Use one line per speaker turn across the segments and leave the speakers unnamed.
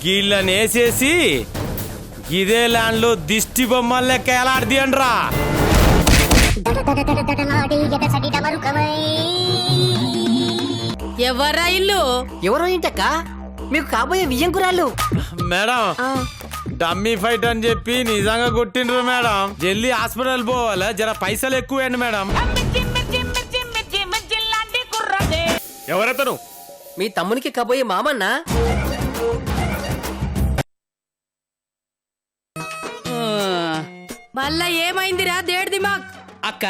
గీళ్ళనేసేసి ఇదే ల్యాండ్లో దిష్టి బొమ్మలు లెక్క ఎలాడియండ్రా.
ఎవర్రా ఇల్లు?
ఎవరో ఏంటక్క మీకు కాబోయే వియ్యంకురాళ్ళు.
మేడం డమ్మీ ఫైట్ అని చెప్పి నిజంగా కొట్టిండ్రు మేడం. జల్దీ హాస్పిటల్ పోవాలి, జర పైసలు ఎక్కువేయండి మేడం.
ఎవరెతను?
మీ తమ్మునికి కాబోయే మామన్నా.
మళ్ళా ఏమైందిరా దేడ్ దిమాగ్?
అక్క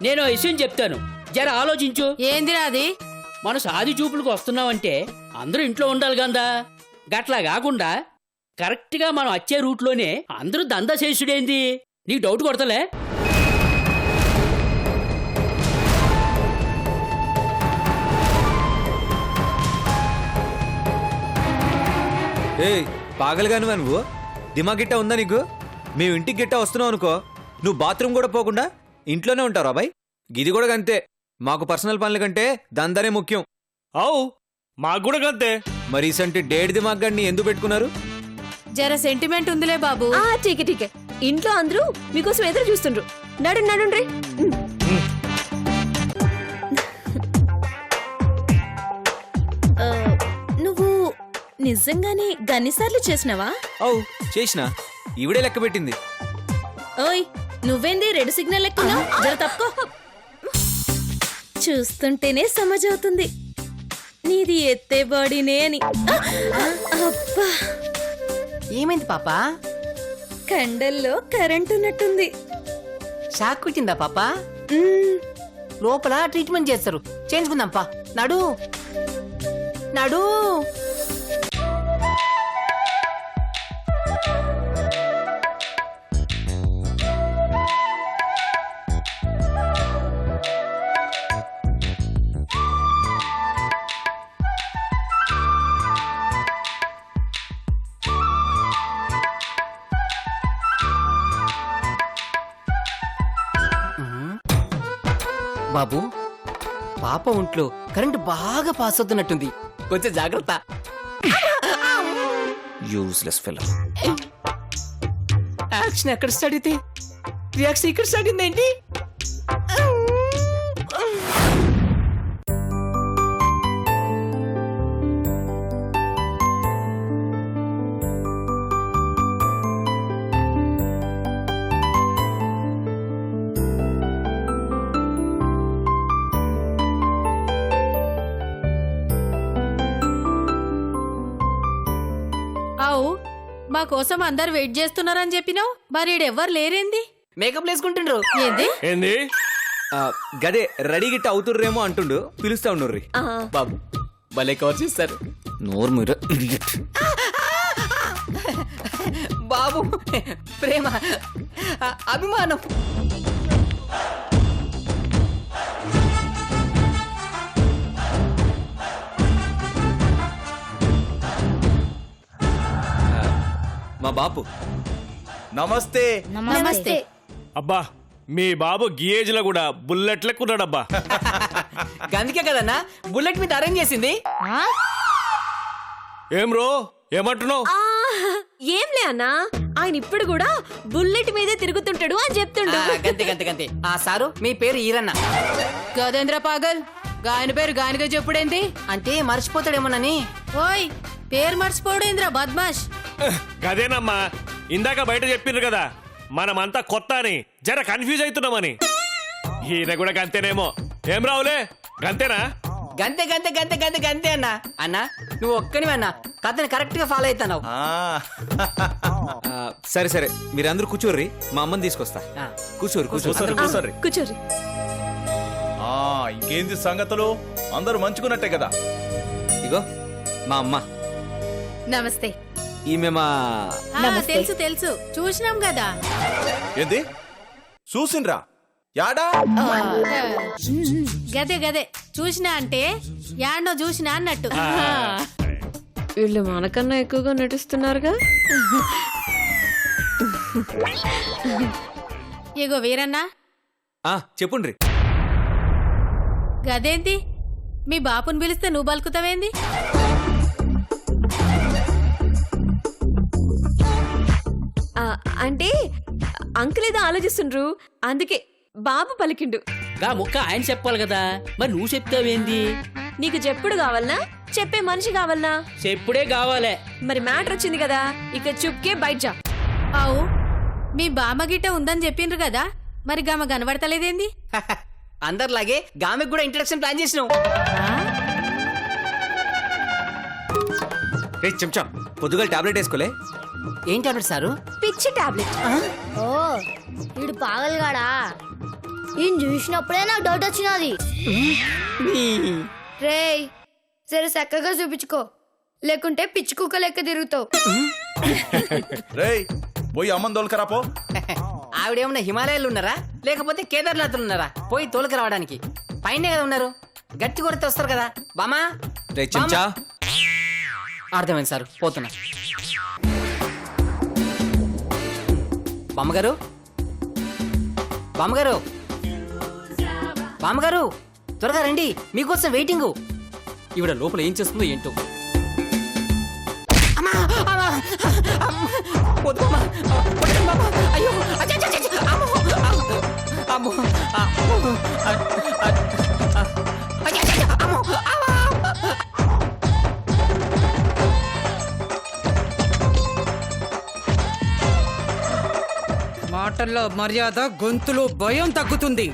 నేను విషయం చెప్తాను, జర ఆలోచించు.
ఏందిరా అది?
మన సాది చూపులకు వస్తున్నామంటే అందరూ ఇంట్లో ఉండాలి కదా. గట్లా కాకుండా కరెక్ట్ గా మనం వచ్చే రూట్లోనే అందరూ దందా చేసుడేంది? నీకు డౌట్ కొడతలే?
ఏయ్ పాగలుగానువా నువ్వు? దిమాగ్ గిట్ట ఉందా నీకు? మేము ఇంటికి గిట్ట వస్తున్నావు అనుకో, నువ్వు బాత్రూమ్ కూడా పోకుండా ఇంట్లోనే ఉంటావు అబ్బాయి. గిది కూడా గంతే, మాకు పర్సనల్ పనుల కంటే దందనే ముఖ్యం.
అవు మాకు కూడా గంతే.
మరి ఇసంటి డేడ్ దిమాగ్ గడిని ఎందుకు పెట్టుకున్నారు?
జర సెంటిమెంట్ ఉందిలే బాబు.
ఠీకే ఠీకే, ఇంట్లో అందరూ మీకోసం ఎదురు చూస్తుండ్రు. నడుండ్రి. నువ్వు నిజంగానే గన్నిసార్లు చేసినావా?
అవు చేసినా, ఈవిడే లెక్క పెట్టింది.
ఓయ్ నువ్వేంది రెడ్ సిగ్నల్ ఎక్కున్నా? జర తప్పుకో. చూస్తుంటేనే సమజవుతుంది నీది ఎత్తే బాడీనే అని. అబ్బా
ఏమైంది పాపా?
కండల్లో కరెంట్ ఉన్నట్టుంది.
షాక్ కుట్టిందా పాపా? లోపల ట్రీట్మెంట్ చేస్తారు, చేయించుకుందాం పా. నడు నడు. బాబు పాప ఒంట్లో కరెంటు బాగా పాస్ అవుతున్నట్టుంది, కొంచెం జాగ్రత్త.
Useless fellow.
యాక్షన్ ఎక్కడ స్టార్ట్ అయితే రియాక్షన్ ఇక్కడ స్టార్ట్ అయిందేంటి?
అవు మా కోసం అందరు వెయిట్ చేస్తున్నారని చెప్పినావు, మరి ఈడెవ్వరు లేరేంది?
మేకప్ వేసుకుంటుండ్రు.
ఏంది?
ఏంది?
గదే రెడీ గిట్ట అవుతుర్రేమో అంటుండు, పిలుస్తా ఉండుర్రి.
బాబు భలే కవర్ చేస్తారు.
నోరు మీరు ఇడియట్.
బాబు ప్రేమ అభిమానం.
మా బాపు.
నమస్తే.
నమస్తే.
అబ్బా మీ బాబు గీయేజ్ లో కూడా బుల్లెట్ లెక్కున్నాడబ్బా.
గందుకే కదన్నా బుల్లెట్ మీద అరేంజ్ చేసింది.
ఏం రో ఏమంటున్నావు?
ఏంలే అన్నా, ఆయన ఇప్పుడు కూడా బుల్లెట్ మీదే తిరుగుతుంటాడు అని చెప్తుండు.
గంతే గంతే గంతే. ఆ సారు మీ పేరు ఈరన్న.
గదేంద్ర పాగల్, గాయన పేరు గాయనగా చెప్పుడేంది?
అంటే మర్చిపోతాడేమోనని.
ఓయ్ పేరు మర్చిపోడేంద్ర బద్మాష్.
గదేనమ్మా, ఇందాక బయట చెప్పిండ్రు కదా మనమంతా కొత్త అని, జర కన్ఫ్యూజ్ అవుతున్నామని. ఈయన కూడా గంతేనేమో. ఏం రావులే గంతేనా?
గంతే గంతే గంతే గంతే గంతే అన్న. అన్న నువ్వు ఒక్కనివే అన్న, కథని కరెక్ట్ గా ఫాలో అవుతున్నావు.
సరే సరే, మీరందరూ కూర్చోర్రి, మా అమ్మని తీసుకొస్తా. కూర్చోరు కూర్చోరు.
కూర్చోరి.
ఇంకేంది సంగతులు? అందరూ మంచుకున్నట్టే కదా.
ఇగో మా అమ్మ.
నమస్తే.
ఈమె మా
తెలుసు తెలుసు, చూసినాం కదా.
ఏంది చూసిండ్రా? యాడా?
గదే గదే చూసినా అంటే యాడ్నో చూసినా అన్నట్టు.
వీళ్ళు మనకన్నా ఎక్కువగా నటిస్తున్నారుగా.
ఇగో వీరన్నా,
చెప్పుండ్రి.
గదేంటి మీ బాపుని పిలిస్తే నువ్వు బలుకుతావేంది?
అంటే అంకుల్ ఏదో ఆలోచిస్తుండ్రు అందుకే బాబు పలికిండు.
గా ముక్క ఆయన చెప్పాలి కదా, మరి నువ్వు చెప్తావేంది?
నీకు చెప్పుడు కావాలనా చెప్పే మనిషి కావాలనా?
చెప్పుడే కావాలే.
మరి మ్యాటర్ వచ్చింది కదా, ఇక చుప్కే బయట జా.
అవు మీ బామ్మ గిట్ట ఉందని చెప్పిండ్రు కదా, మరి గమ కనబడతలేదేంది?
అందరిలాగే గామెకు కూడా ఇంట్రడక్షన్ ప్లాన్ చేసినావు.
రే చెంచా, పొద్దుగా టాబ్లెట్ వేసుకోలే.
ఏం టాబ్లెట్ సారు?
పిచ్చి టాబ్లెట్.
ఓ వీడు పాగలగాడా? ఈయన చూసినప్పుడే నాకు డౌట్ వచ్చినది. రేయ్ సరే చక్కగా చూపించుకో, లేకుంటే పిచ్చి కుక్క లెక్క తిరుగుతావు.
రేయ్ పోయి అమ్మని దోలుకరాపో.
ఆవిడేమన్నా హిమాలయాలు ఉన్నారా లేకపోతే కేదార్నాథ్ ఉన్నారా పోయి తోలుకు రావడానికి? పైనే కదా ఉన్నారు, గట్టి కొడితే వస్తారు కదా. బామా
రే చెంచా,
అర్థమైంది సార్, పోతున్నా. బామ్మగారు, బామ్మగారు, బామ్మగారు త్వరగా రండి, మీకోసం వెయిటింగు. ఈవిడ లోపల ఏం చేస్తుందో ఏంటో. అమ్మా, అమ్మా, అమ్మా, వద్దు అమ్మా, కొట్టండి బాబా. అయ్యో, అచ్చ, అచ్చ, అచ్చ, అమ్మో, అమ్మో, అమ్మో, అచ్చ, అచ్చ, అమ్మో, అమ్మా.
మాటల్లో మర్యాద, గొంతులో భయం తగ్గుతుంది.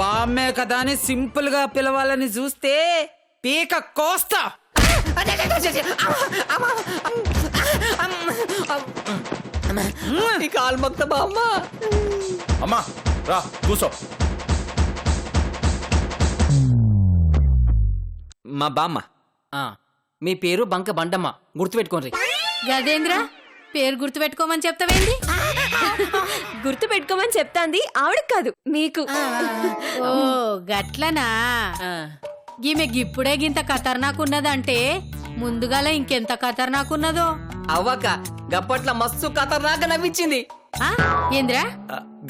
బామ్మే కదా అని సింపుల్ గా పిలవాలని చూస్తే పీక కోస్తా.
కాలు మొక్త బామ్మ.
అమ్మా రా కూసో.
మా బామ్మ.
మీ పేరు బంక బండమ్మ, గుర్తుపెట్టుకోండి.
గదేంద్ర పేరు గుర్తు పెట్టుకోమని చెప్తావేంది?
గుర్తు పెట్టుకోమని చెప్తాంది ఆవిడకి కాదు మీకు.
ఓ గట్లనా? ఈమె గిప్పుడే గింత ఖతర్నాకున్నదంటే ముందుగాల ఇంకెంత ఖతర్నాకున్నదో.
అవ్వక గప్పట్ల మస్తు ఖతర్నాక నవ్వించింది.
ఆ, ఏంద్రా?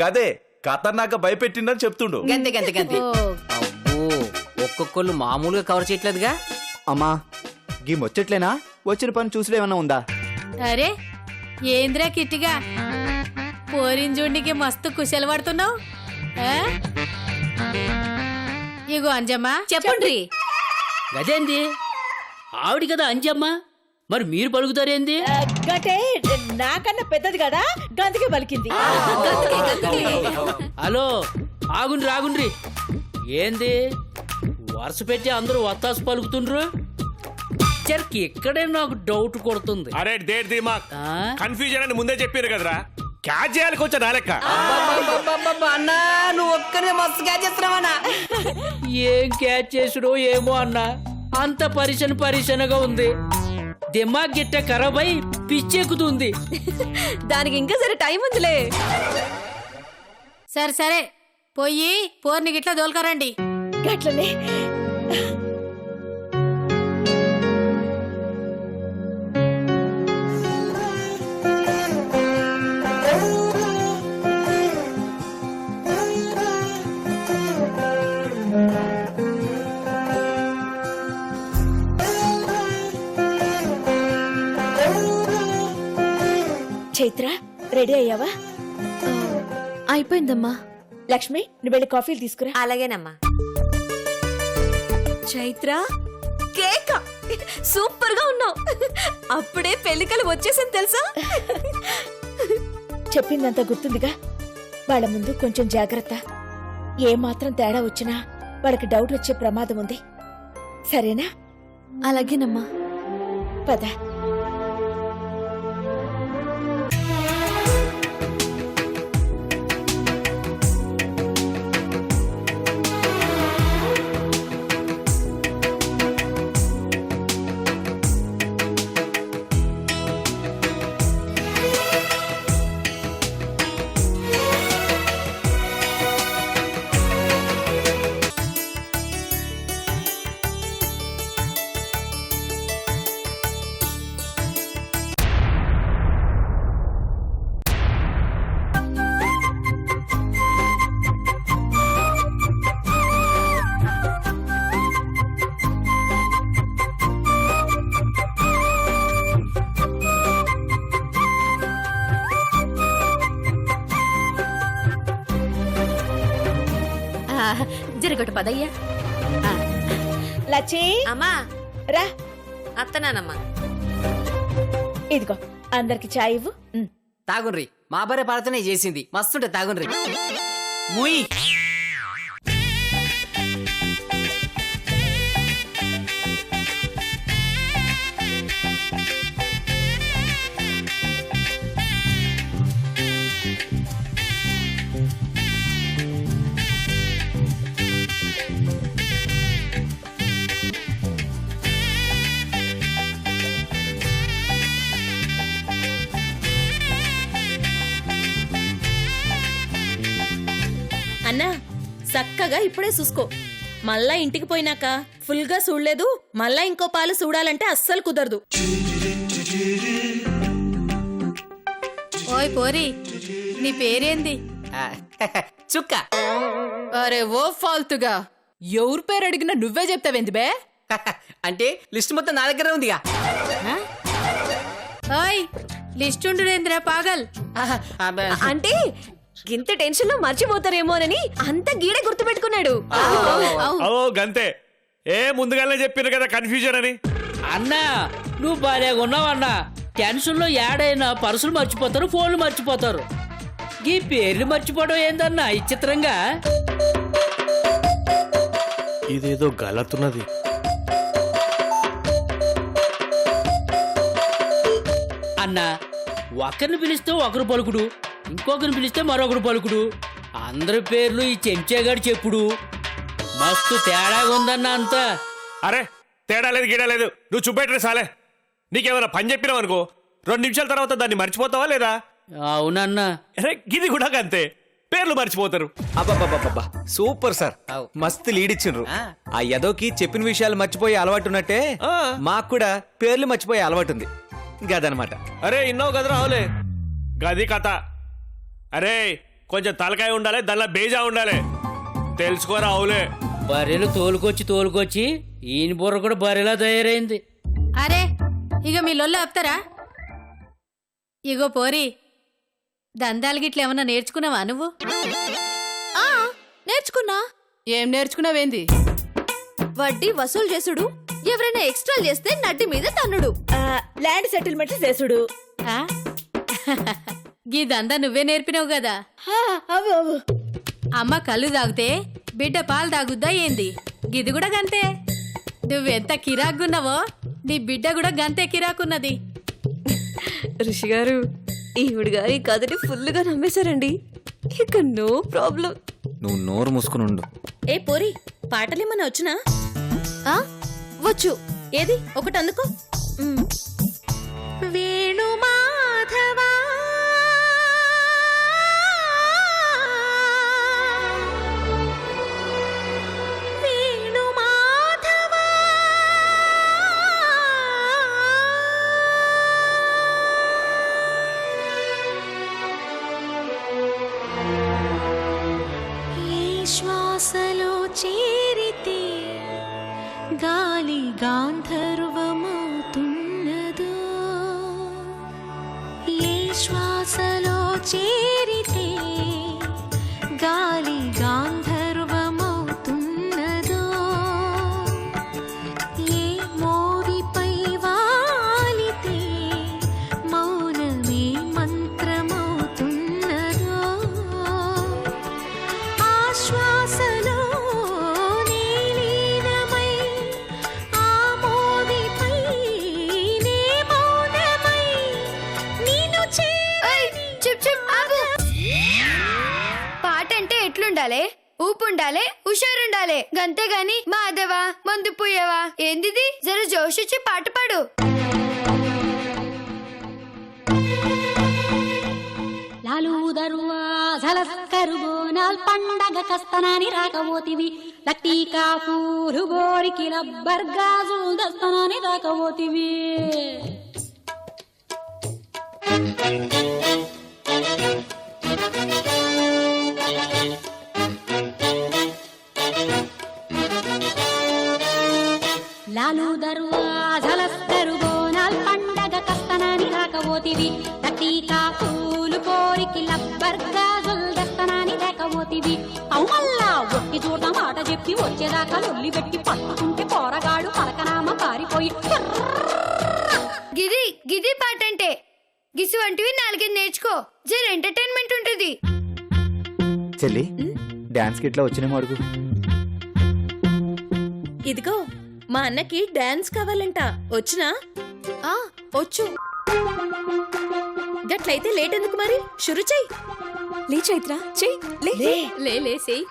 గదే ఖతర్నాక భయపెట్టిందని చెప్తుండు.
గంతే గంతే గంతే.
ఓ
అబ్బో, ఒక్కొక్కళ్ళు మామూలుగా కవర్ చేయట్లేదుగా.
అమ్మా గీ ముచ్చట్లేనా? వచ్చిన పని చూసుడేమన్నా ఉందా?
అరే ఏంద్రా కిట్టిగా పోరింజుండికి మస్తు కుశలు పడుతున్నావు. ఇగో అంజమ్మ
చెప్పండి.
గదేంది? ఆవిడ కదా అంజమ్మ, మరి మీరు పలుకుతారేంది?
గటే నాకన్నా పెద్దది కదా, గంతకే పలికింది.
హలో, ఆగుండ్రి ఆగుండ్రి. ఏంది వరుస పెట్టి అందరూ వత్తాసు పలుకుతుండ్రు? చరికి ఇక్కడే నాకు డౌట్ కొడుతుంది.
అరే డేట్ దిమాక్,
ఆ?
కన్ఫ్యూజన్ అని ముందే చెప్పారు కదరా. క్యాచ్ చేయాలి కొంచెం నా లెక్క.
అబ్బబ్బబ్బబ్బబ్బ, అన్నా నువ్వు ఒక్కనే మస్తు క్యాచ్ చేస్తున్నావన్నా.
ఏం క్యాచ్ చేసుడో ఏమో అన్నా, అంత పరిశనగా ఉంది. దిమాగ్ గిట్ట ఖరాబ్ అయి పిచ్చెక్కుతుంది.
దానికి ఇంకా సరే టైం ఉందిలే.
సరే సరే పోయి పోర్ని గిట్లా దోల్కరండి.
గట్లనే చైత్ర, రెడీ అయ్యావా?
అయిపోయిందమ్మా.
లక్ష్మి, నువ్వు వెళ్ళి కాఫీలు తీసుకురా.
అలాగేనమ్మా. చైత్ర కేక సూపర్ గా ఉన్నావు. అప్పుడే పెళ్లికలు వచ్చేసింది తెలుసా?
చెప్పిందంతా గుర్తుందిగా. వాళ్ళ ముందు కొంచెం జాగ్రత్త. ఏ మాత్రం తేడా వచ్చినా వాళ్ళకి డౌట్ వచ్చే ప్రమాదం ఉంది. సరేనా?
అలాగేనమ్మా.
పద.
మీరికటి పదయ్యా.
లచ్చి
అమ్మా
రా,
అత్తనానమ్మా.
ఇదిగో అందరికి చాయ్ ఇవ్వు.
తాగుండ్రి, మా భార్య పాలతోనే చేసింది, మస్తుంటే తాగుండ్రి. ముయ్
అన్నా చక్కగా ఇప్పుడే చూసుకో. మళ్ళా ఇంటికి పోయినాక ఫుల్ గా చూడలేదు, మళ్ళా ఇంకో పాలు చూడాలంటే అస్సలు కుదరదు.
ఓయ్ పోరి, నీ పేరేంది?
చుక్క.
అరే ఓ ఫాల్తుగా, ఎవరి పేరు అడిగినా నువ్వే చెప్తావేంది బే?
అంటే లిస్ట్ మొత్తం నా దగ్గర ఉందిగా.
ఓయ్ లిస్ట్ ఉండురేంద్రా పాగల్.
అంటే ఇంత టెన్షన్ లో మర్చిపోతారేమోనని అంత గీడ గుర్తు పెట్టుకున్నాడు.
ఓ గంతే. ఏ ముందుగానే చెప్పిన కదా కన్ఫ్యూజన్ అని.
అన్నా నువ్వు బాగా ఉన్నావన్నా. టెన్షన్ లో ఏడైనా పర్సులు మర్చిపోతారు, ఫోన్లు మర్చిపోతారు. ఈ పేర్లు మర్చిపోవడం ఏందన్నా విచిత్రంగా.
ఇదేదో గలతున్నది.
అన్నా ఒకరిని పిలిస్తే ఒకరు పలుకుడు, ఇంకొకరిని పిలిస్తే మరొకరు పలుకుడు. అందరి పేర్లు ఈ చెంచాగాడు చెప్పుడు. మస్తు తేడాగా ఉందన్నా అంతా.
అరే తేడా లేదు గీడా లేదు, నువ్వు చూపెట్టరే సాలే. నీకేమైనా పని చెప్పినావు అనుకో, 2 నిమిషాల తర్వాత దాన్ని మర్చిపోతావా లేదా?
అవునన్నా.
అరే గిది కూడా అంతే, పేర్లు మర్చిపోతారు.
అబ్బబ్బబ్బబ్బా సూపర్ సార్,
అవ్.
మస్తు లీడ్ ఇచ్చిండ్రు.
ఆ.
ఆ యదోకి చెప్పిన విషయాలు మర్చిపోయే అలవాటు ఉన్నట్టే
ఆ.
మాకు కూడా పేర్లు మర్చిపోయే అలవాటు ఉంది. గదనమాట.
అరే ఇన్నావు కదరా అవులే, గది కథ. అరే కొంచెం తలకాయ ఉండాలి, దానిలో బేజా ఉండాలి, తెలుసుకోరా అవులే.
బర్రెలు తోలుకొచ్చి ఈయన బుర్ర కూడా బర్రెలా తయారైంది.
అరే ఇక మీ లొల్ల ఆపుతారా? ఇగో పోరి, దందాలు గిట్ల ఏమన్నా నేర్చుకున్నావా నువ్వు?
నేర్చుకున్నా.
ఏం నేర్చుకున్నావేంది?
వడ్డీ వసూలు చేసుడు, ఎవరైనా ఎక్స్ట్రా చేస్తే నడ్డి మీద తన్నుడు.
ల్యాండ్ సెటిల్మెంట్ చేసుడు.
ఆ? గీ దందా నువ్వే నేర్పినావు కదా.
అవు అవు.
అమ్మ కళ్ళు తాగితే బిడ్డ పాలు తాగుద్దా ఏంది? గిది కూడా గంతే. నువ్వెంత కిరాకున్నావో నీ బిడ్డ కూడా గంతే కిరాకున్నది.
ఋషి గారు, ఈవిడ గారు ఈ కథని ఫుల్ గా నమ్మేశారండి. ఇక నో ప్రాబ్లం.
నువ్వు నోరు మూసుకుని ఉండు.
ఏ పోరి, పాటలేమన్నా వచ్చునా? వచ్చు. ఏది ఒకటి అందుకో. వేణు మాధవా వేణు మాధవా
ఏ శ్వాసలో చేరితే గాలి గాంధర్వమవుతున్నదో, ఏ శ్వాసలో చేరితే గాలి గాంధర్వమవుతున్నదో, ఏ మోవిపై వాలితే మౌనమే మంత్రమవుతున్నదో, ఆ శ్వాసలో నీలీనమై ఆ మోవిపై నే మౌనమై నిన్ను
పాట అంటే ఎట్లుండాలి? ఊపుండాలి, హుషారుండాలి. గంతేగాని మాధవా మందు పోయావా ఏందిది? జర జోషొచ్చి పాట పాడు.
లాలూదరువా జలస్కరు బోనాల్ పండగ కస్తనాని రాకపోతివి, లక్కీకా పూలు గోరికి లబ్బర్గాజు దస్తనాని రాకపోతివి. లాలూదరువా జలస్కరు బోనాల్ పండగ కస్తనాని రాకపోతివి, లక్కీకా పూలు కోరికి లబ్బర్గాజుల్ దస్తనాని రాకపోతివి. అవుమల్లా ఒట్టి చోట మాట చెప్పి వచ్చేదాకా లొల్లి పెట్టి పట్టుకుంటే పోరగాడు పలకనామ పారిపోయి
గిది గిది పాట అంటే గిసు వంటివి నాలుగైదు నేర్చుకో జర ఎంటర్టైన్మెంట్ ఉంటుంది.
చెల్లి డాన్స్ కిట్లా వచ్చిన అడుగు.
ఇదిగో మా అన్నకి డాన్స్ కావాలంట. వచ్చినా? వచ్చు. గట్లయితే లేట్ ఎందుకు మరి, షురు చెయ్యి. లే చైత్ర చెయ్యి.
లేసేయ్.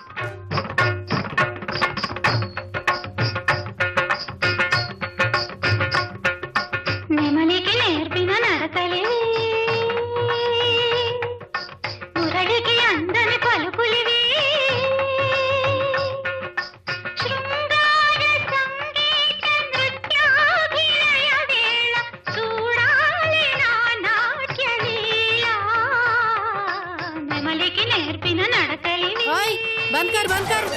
నెమలికి నేర్పిన నడకలే మురడికి అందని పలుకులివి శృంగార సంగీత నృత్యాభినయ వేళ చూడాలి నా నాట్యలీల నెమలికి నేర్పిన నడకలివి.
ఓయ్ బంద్ కర్.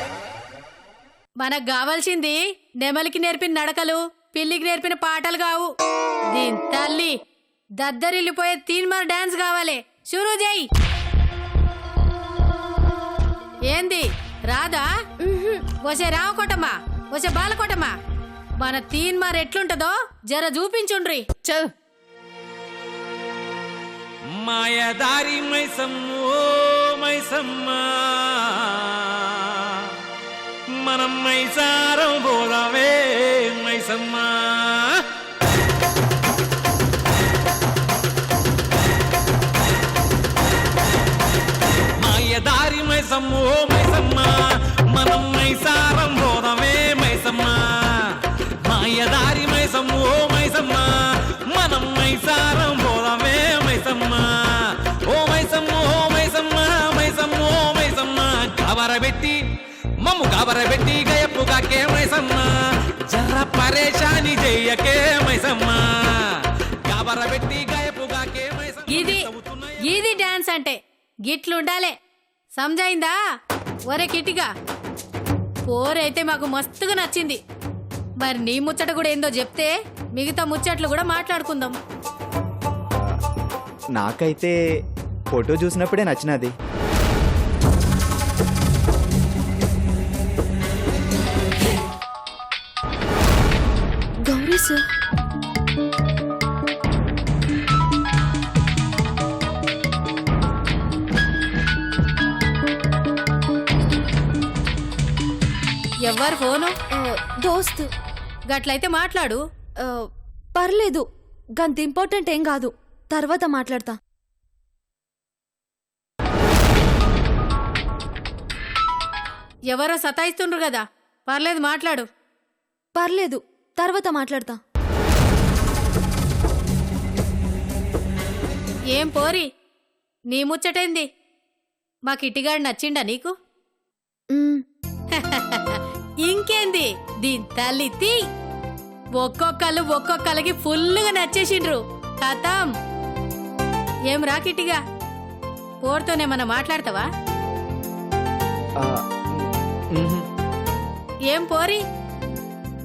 మనకు కావాల్సింది నెమలికి నేర్పిన నడకలు, పిల్లికి నేర్పిన పాటలు కావు. దీని తల్లి దద్దరిల్లిపోయే తీన్మార్ డాన్స్ కావాలి. షురూ చేయి. ఏంది రాదా? వసే రావకోటమ్మా, వసే బాలకోటమ్మా, మన తీన్మార్ ఎట్లుంటదో జర చూపించుండ్రి.
చల్
మాయదారి మైసమ్మో మైసమ్మా, మనం మైసారం పోదామే మైసమ్మా. మాయదారి మైసమ్మో మైసమ్మా, మనం మైసారం పోదామే మైసమ్మా. మాయదారి మైసమ్మో మైసమ్మా, మనం మైసారం పోదామే మైసమ్మా. ఓ మైసమ్మో మైసమ్మా, మైసమ్మో మైసమ్మా, కబరబెట్టి మమ్ము కబరబెట్టి గయప్పుగాకే మైసమ్మా, జర్ర పరేషాని చెయ్యకే మైసమ్మా, కబరబెట్టి గయప్పుగాకే మైసమ్మా.
ఇది డాన్స్ అంటే గిట్లుండాలే, సమజైందా? ఒరే కిటిగా పోరైతే మాకు మస్తుగా నచ్చింది. మరి నీ ముచ్చట కూడా ఏందో చెప్తే మిగతా ముచ్చట్లు కూడా మాట్లాడుకుందాం.
నాకైతే ఫోటో చూసినప్పుడే నచ్చినది.
గౌరీ సార్,
ఎవ్వరు ఫోను?
దోస్త్.
గట్లయితే మాట్లాడు.
పర్లేదు, గంత ఇంపార్టెంట్ ఏం కాదు, తర్వాత మాట్లాడతా.
ఎవరో సతాయిస్తుండ్రు కదా, పర్లేదు మాట్లాడు.
పర్లేదు, తర్వాత మాట్లాడతా.
ఏం పోరి, నీ ముచ్చటేంది? మా కిట్టిగాడు నచ్చిండా నీకు? ఇంకేంది, దీని తల్లి తీ. ఒక్కొక్కలకి ఫుల్లుగా నచ్చేసిండ్రు. కథం. ఏం రా కిట్టిగా, పోరుతోనేమన్నా మాట్లాడతావా? ఏం పోరి,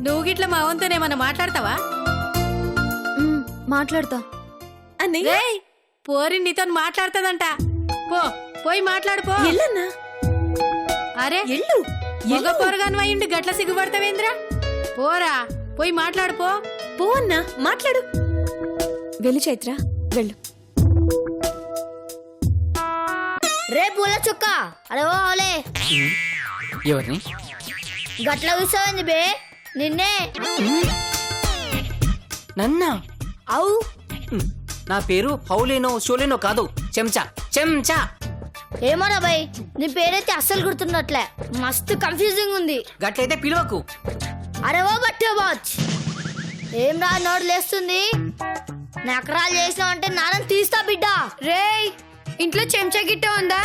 నువ్వు గిట్ల మా వంతోనేమన్నా మాట్లాడతావా?
మాట్లాడతా.
రేయ్, పోరి నీతో మాట్లాడుతుందంట. పోయి మాట్లాడుపో. అరే మగ పోరగాను అయ్యిండు గట్ల సిగ్గుపడతావేంద్రా? పోరా, పోయి మాట్లాడుపో.
పో అన్నా, మాట్లాడు. వెళ్ళు చైత్ర, వెళ్ళు.
రే పూల చుక్క, అరే ఓలే.
ఎవరిని
గట్ల కూర్చోంది బే? నిన్నే.
నన్నా?
అవు
నా పేరు హౌలేనో షోలేనో కాదు, చెంచా చెంచా.
ఏమోరా బాయ్, నీ పేరైతే అస్సలు గుర్తున్నట్లే, మస్తు కన్ఫ్యూజింగ్ ఉంది.
గట్లయితే పిలువకు.
అరే ఓ బట్టే బాచ్, ఏం రా నోడు లేస్తుంది? నకరాలు చేసినావు అంటే నాన్న తీస్తా బిడ్డ. రేయ్, ఇంట్లో చెంచా గిట్ట ఉందా?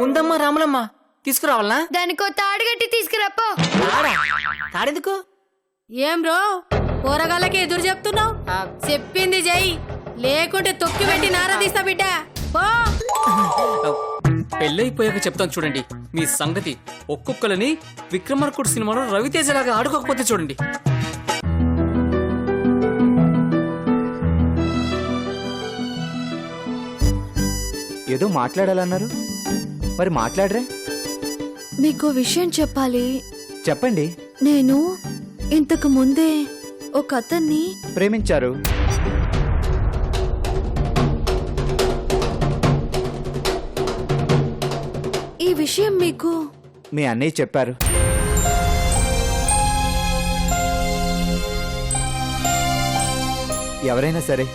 ఉందమ్మా రాములమ్మ, తీసుకురావాలనా?
దానికో తాడు గట్టి తీసుకురాపో.
తాడెందుకు?
ఏం రో పోరగాళ్ళకి ఎదురు చెప్తున్నావు? చెప్పింది చెయ్యి, లేకుంటే తొక్కి పెట్టి నారదీస్తా బిడ్డ. పో.
పెళ్ళైపోయాక చెప్తాను చూడండి మీ సంగతి. ఒక్కొక్కలని విక్రమార్కుడు సినిమాలో రవితేజలాగా ఆడుకోకపోతే చూడండి.
ఏదో మాట్లాడాలన్నారు, మరి మాట్లాడరే?
మీకు విషయం చెప్పాలి.
చెప్పండి.
నేను ఇంతకు ముందే ఒక అతన్ని
ప్రేమించారు.
ఈ విషయం మీకు
మీ అన్నయ్య చెప్పారు. ఎవరైనా సరే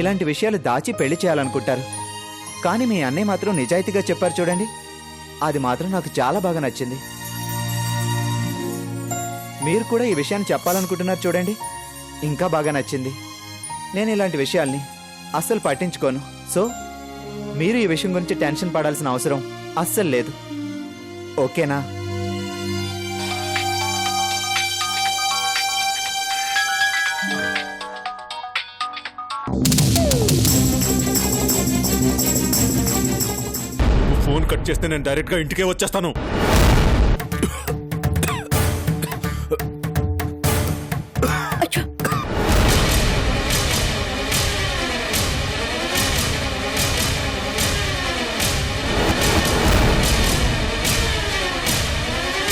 ఇలాంటి విషయాలు దాచి పెళ్లి చేయాలనుకుంటారు. కానీ మీ అన్నయ్య మాత్రం నిజాయితీగా చెప్పారు చూడండి. అది మాత్రం నాకు చాలా బాగా నచ్చింది. మీరు కూడా ఈ విషయాన్ని చెప్పాలనుకుంటున్నారు చూడండి, ఇంకా బాగా నచ్చింది. నేను ఇలాంటి విషయాల్ని అస్సలు పట్టించుకోను. సో మీరు ఈ విషయం గురించి టెన్షన్ పడాల్సిన అవసరం అస్సలు లేదు. ఓకేనా?
ఫోన్ కట్ చేస్తే నేను డైరెక్ట్ గా ఇంటికే వచ్చేస్తాను.